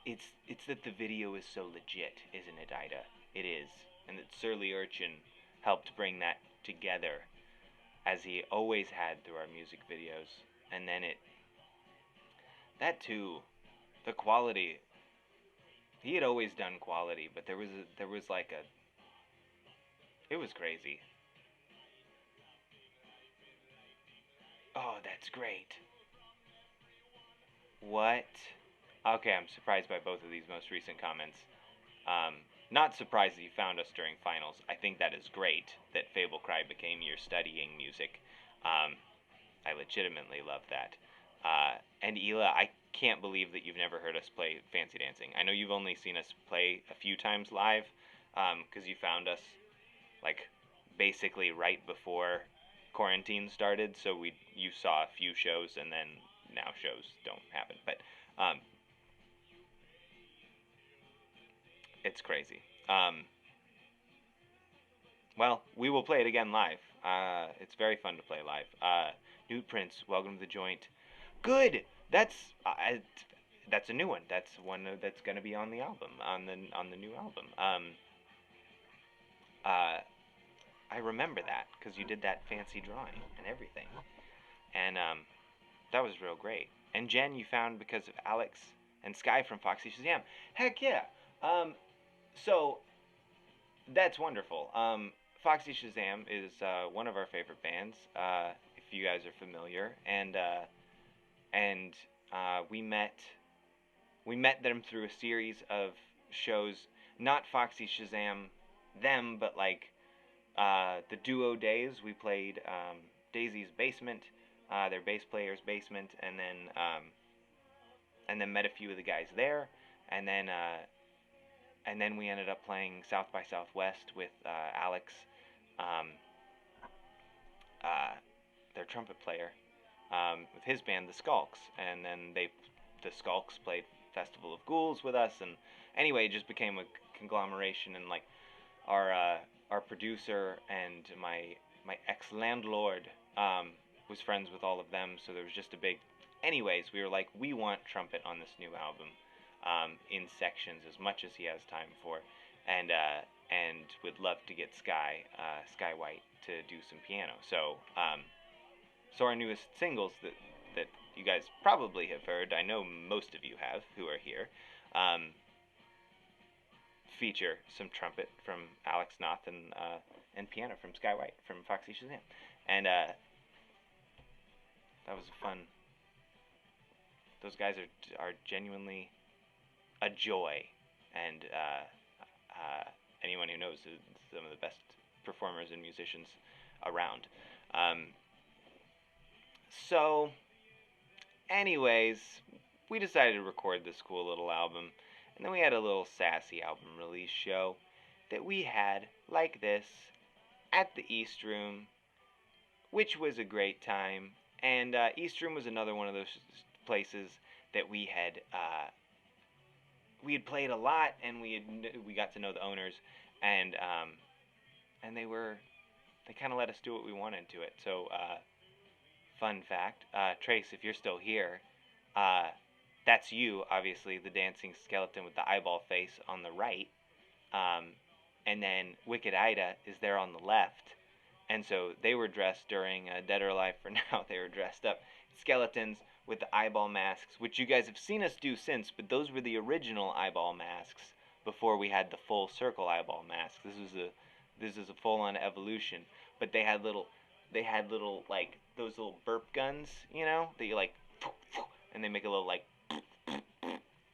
A: it's that the video is so legit, isn't it, Ida? It is. And that Surly Urchin helped bring that together, as he always had through our music videos. And then that too, the quality, he had always done quality, but there was like it was crazy. Oh, that's great. What? Okay, I'm surprised by both of these most recent comments. Um, Not surprised that you found us during finals. I think that is great that Fable Cry became your studying music. Um, I legitimately love that. And Ela, I can't believe that you've never heard us play Fancy Dancing. I know you've only seen us play a few times live, because you found us like basically right before quarantine started. So you saw a few shows, and then now shows don't happen. But um, it's crazy. Um, well, we will play it again live. It's very fun to play live. Newt Prince, welcome to the joint. Good. That's that's a new one. That's one that's gonna be on the album, on the new album. Uh, I remember that because you did that fancy drawing and everything, and that was real great. And Jen, you found because of Alex and Sky from Foxy Shazam. Heck yeah. Um, so that's wonderful. Foxy Shazam is one of our favorite bands. If you guys are familiar, and we met them through a series of shows, not Foxy Shazam them, but like the duo days. We played Daisy's basement, their bass player's basement, and then met a few of the guys there, and then we ended up playing South by Southwest with Alex, um, uh, their trumpet player, with his band, the Skulks, and then the Skulks played Festival of Ghouls with us, and anyway, it just became a conglomeration, and like our producer and my ex landlord was friends with all of them, so there was just a big. Anyways, we were like, we want trumpet on this new album, in sections as much as he has time for, and would love to get Sky White to do some piano. So our newest singles that you guys probably have heard, I know most of you have who are here, um, feature some trumpet from Alex Knopf and piano from Sky White from Foxy Shazam, and that was fun. Those guys are genuinely a joy, and anyone who knows is some of the best performers and musicians around. Um, so, anyways, we decided to record this cool little album, and then we had a little sassy album release show that we had like this at the East Room, which was a great time. And East Room was another one of those places that we had played a lot, and we got to know the owners, and they kind of let us do what we wanted to it. So fun fact, Trace, if you're still here, uh, that's you, obviously, the dancing skeleton with the eyeball face on the right. Um, and then Wicked Ida is there on the left. And so they were dressed during Dead or Alive for Now. They were dressed up skeletons with the eyeball masks, which you guys have seen us do since, but those were the original eyeball masks before we had the full circle eyeball mask. This is a full-on evolution. But they had little like those little burp guns, that you like, and they make a little like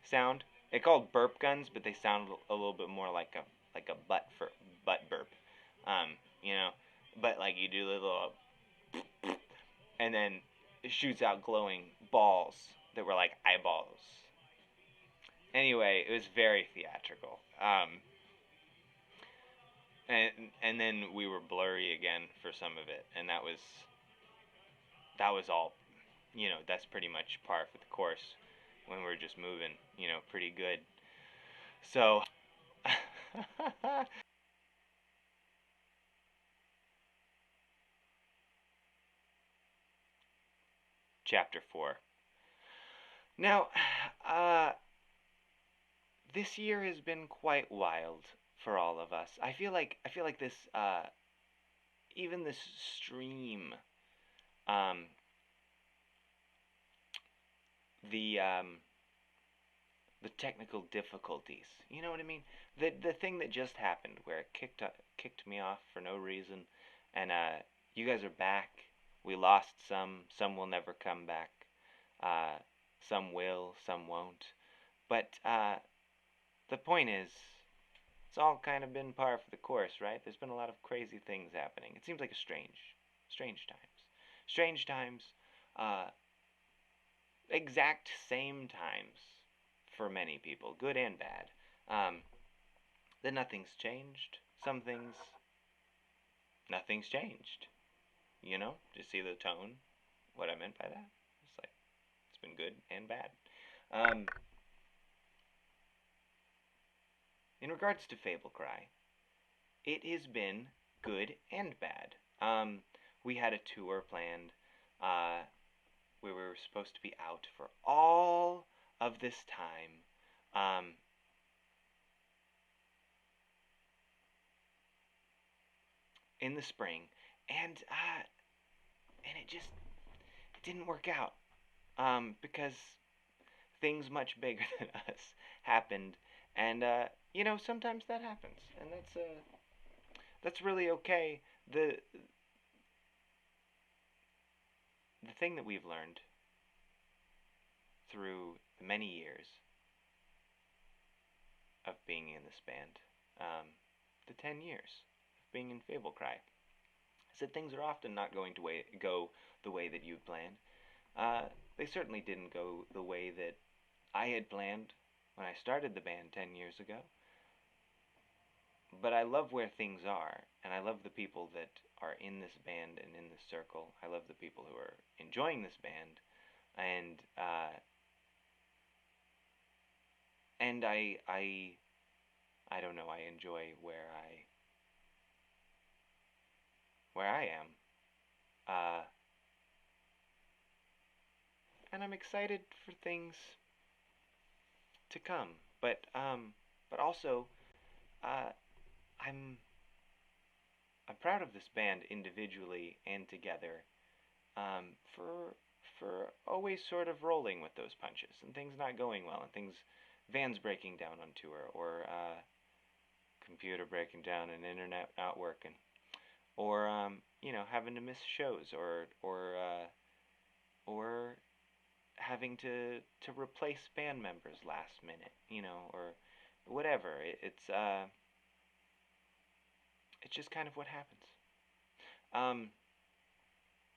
A: sound. They're called burp guns, but they sound a little bit more like a butt burp. Um, you know, but like you do the little, and then it shoots out glowing balls that were like eyeballs. Anyway, it was very theatrical. And then we were blurry again for some of it, and that was all. That's pretty much par for the course when we're just moving, pretty good. So, chapter 4. Now, uh, this year has been quite wild for all of us. I feel like this, even this stream, um, the the technical difficulties. You know what I mean? The thing that just happened where it kicked me off for no reason, and you guys are back, We lost some will never come back. Uh, some will, some won't. But the point is, it's all kind of been par for the course, right? There's been a lot of crazy things happening. It seems like a strange times. Strange times, uh, exact same times for many people, good and bad. Um, that nothing's changed. Some things, nothing's changed. You know, do you see the tone? What I meant by that? It's like, it's been good and bad. Um, in regards to Fable Cry, it has been good and bad. We had a tour planned. Uh, we were supposed to be out for all of this time. In the spring, and it didn't work out because things much bigger than us happened, and sometimes that happens, and that's really okay. The thing that we've learned through many years of being in this band, the 10 years of being in Fable Cry, is that things are often not going to go the way that you'd planned. They certainly didn't go the way that I had planned when I started the band 10 years ago. But I love where things are, and I love the people that are in this band and in this circle. I love the people who are enjoying this band, and I don't know. I enjoy where I am, uh, and I'm excited for things to come. But also, uh, I'm I'm proud of this band individually and together, for always sort of rolling with those punches and things not going well and vans breaking down on tour, or computer breaking down and internet not working, or having to miss shows, or having to replace band members last minute, or whatever. It's just kind of what happens. Um,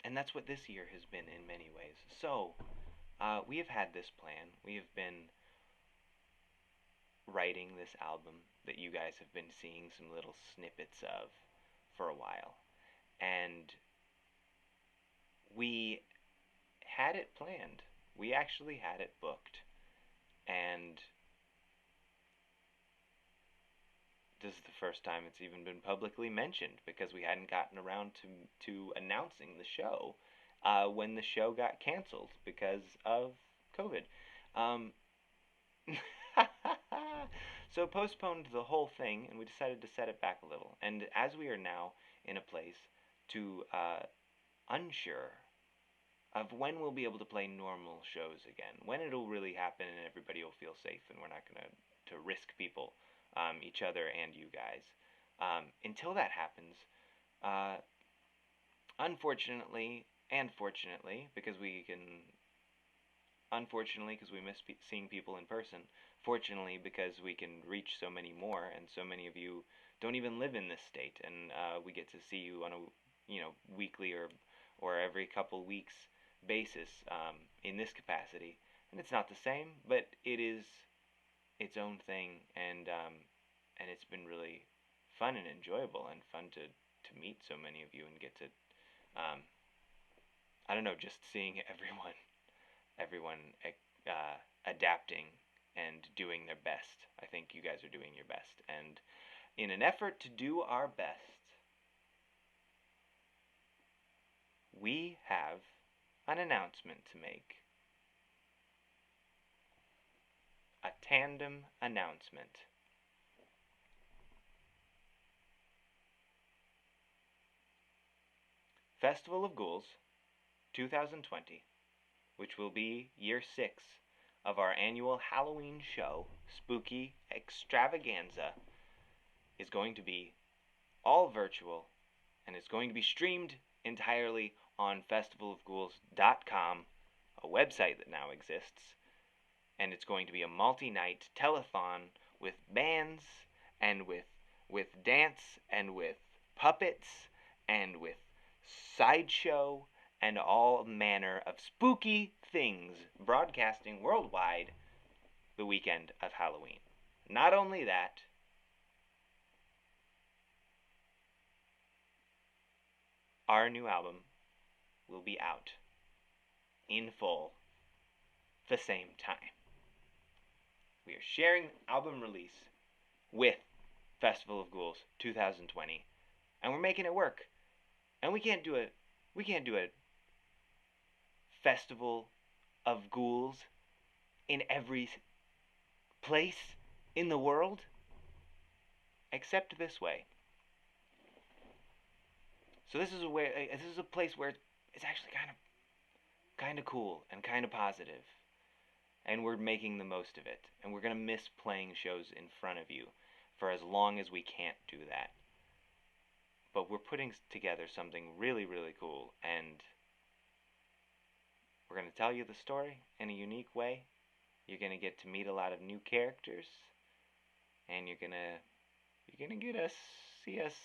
A: and that's what this year has been in many ways. So, we have had this plan. We have been writing this album that you guys have been seeing some little snippets of for a while. And we had it planned. We actually had it booked. And this is the first time it's even been publicly mentioned, because we hadn't gotten around to announcing the show when the show got canceled because of COVID. Um, so postponed the whole thing, and we decided to set it back a little. And as we are now in a place to unsure of when we'll be able to play normal shows again, when it'll really happen and everybody will feel safe, and we're not going to risk people, each other and you guys. Until that happens, uh, unfortunately and fortunately, because we can, unfortunately because we miss seeing people in person, fortunately because we can reach so many more, and so many of you don't even live in this state, and we get to see you on a weekly or every couple weeks basis, in this capacity. And it's not the same, but it is its own thing, and it's been really fun and enjoyable, and fun to meet so many of you and get to, um, I don't know, just seeing everyone adapting and doing their best. I think you guys are doing your best, and in an effort to do our best, we have an announcement to make. A tandem announcement. Festival of Ghouls 2020, which will be year 6 of our annual Halloween show, Spooky Extravaganza, is going to be all virtual, and it's going to be streamed entirely on festivalofghouls.com, a website that now exists, and it's going to be a multi-night telethon with bands and with dance and with puppets and with sideshow and all manner of spooky things broadcasting worldwide the weekend of Halloween. Not only that, our new album will be out in full the same time. We are sharing album release with Festival of Ghouls 2020, and we're making it work. And we can't do a Festival of Ghouls in every place in the world except this way. So this is a place where it's actually kind of cool and kind of positive, and we're making the most of it. And we're gonna miss playing shows in front of you for as long as we can't do that. But we're putting together something really, really cool, and we're gonna tell you the story in a unique way. You're gonna get to meet a lot of new characters, and you're gonna get us see us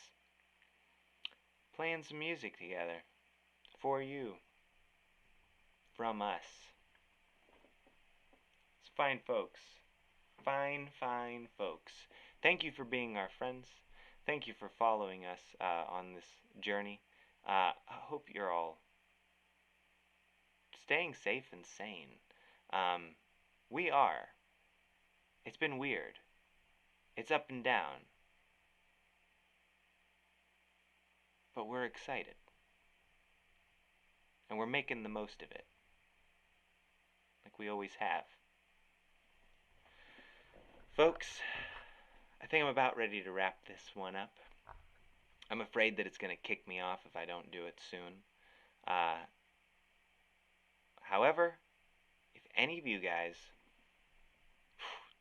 A: playing some music together for you, from us. It's fine folks. Fine, fine folks. Thank you for being our friends. Thank you for following us on this journey. I hope you're all staying safe and sane. We are. It's been weird. It's up and down. But we're excited. And we're making the most of it. Like we always have. Folks, I think I'm about ready to wrap this one up. I'm afraid that it's going to kick me off if I don't do it soon. However, if any of you guys...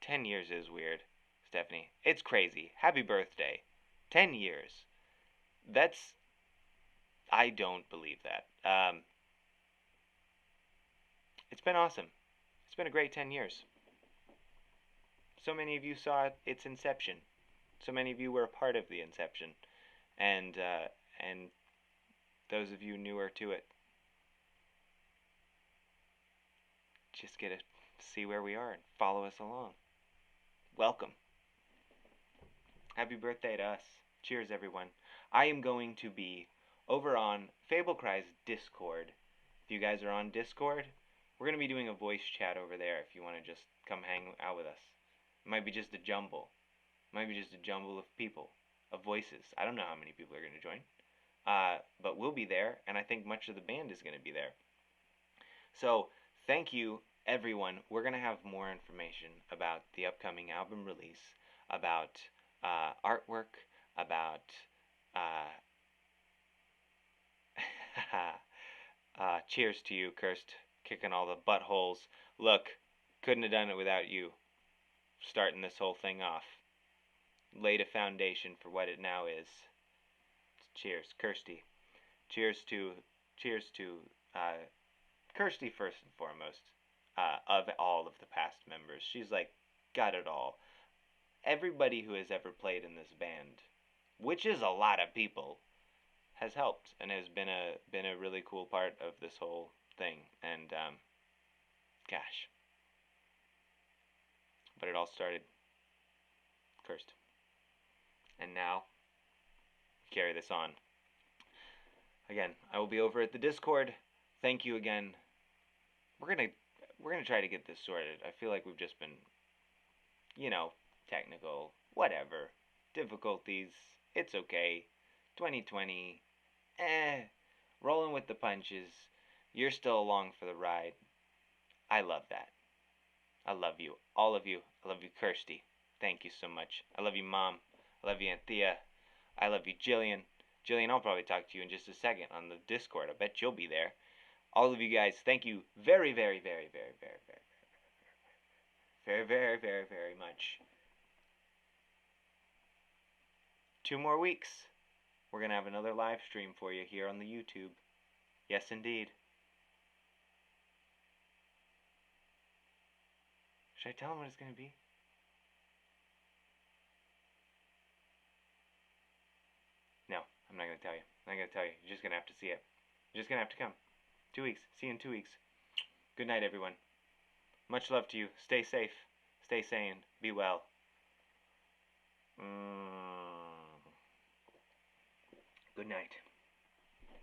A: 10 years is weird, Stephanie. It's crazy. Happy birthday. 10 years. That's... I don't believe that. It's been awesome. It's been a great 10 years. So many of you saw its inception. So many of you were a part of the inception. And those of you newer to it just get to see where we are and follow us along. Welcome. Happy birthday to us. Cheers, everyone. I am going to be over on Fable Cry's Discord. If you guys are on Discord, we're going to be doing a voice chat over there if you want to just come hang out with us. It might be just a jumble. It might be just a jumble of people, of voices. I don't know how many people are going to join. But we'll be there, and I think much of the band is going to be there. So, thank you, everyone. We're going to have more information about the upcoming album release, about artwork, about cheers to you, Kirst, kicking all the buttholes. Look, couldn't have done it without you starting this whole thing off. Laid a foundation for what it now is. Cheers, Kirsty. Cheers to Kirsty first and foremost. Of all of the past members, she's like got it all. Everybody who has ever played in this band, which is a lot of people, has helped and has been a really cool part of this whole thing. And gosh, but it all started Kirst, and now carry this on. Again, I will be over at the Discord. Thank you again. We're gonna try to get this sorted. I feel like we've just been, technical, whatever, difficulties. It's okay. 2020, rolling with the punches. You're still along for the ride. I love that. I love you, all of you. I love you, Kirsty. Thank you so much. I love you, Mom. I love you, Aunt Thea. I love you, Jillian. Jillian, I'll probably talk to you in just a second on the Discord. I bet you'll be there. All of you guys, thank you very, very, very, very, very, very, very, very, very, very much. 2 more weeks. We're going to have another live stream for you here on the YouTube. Yes, indeed. Should I tell him what it's going to be? No, I'm not going to tell you. I'm not going to tell you. You're just going to have to see it. You're just going to have to come. 2 weeks. See you in 2 weeks. Good night, everyone. Much love to you. Stay safe. Stay sane. Be well. Good night.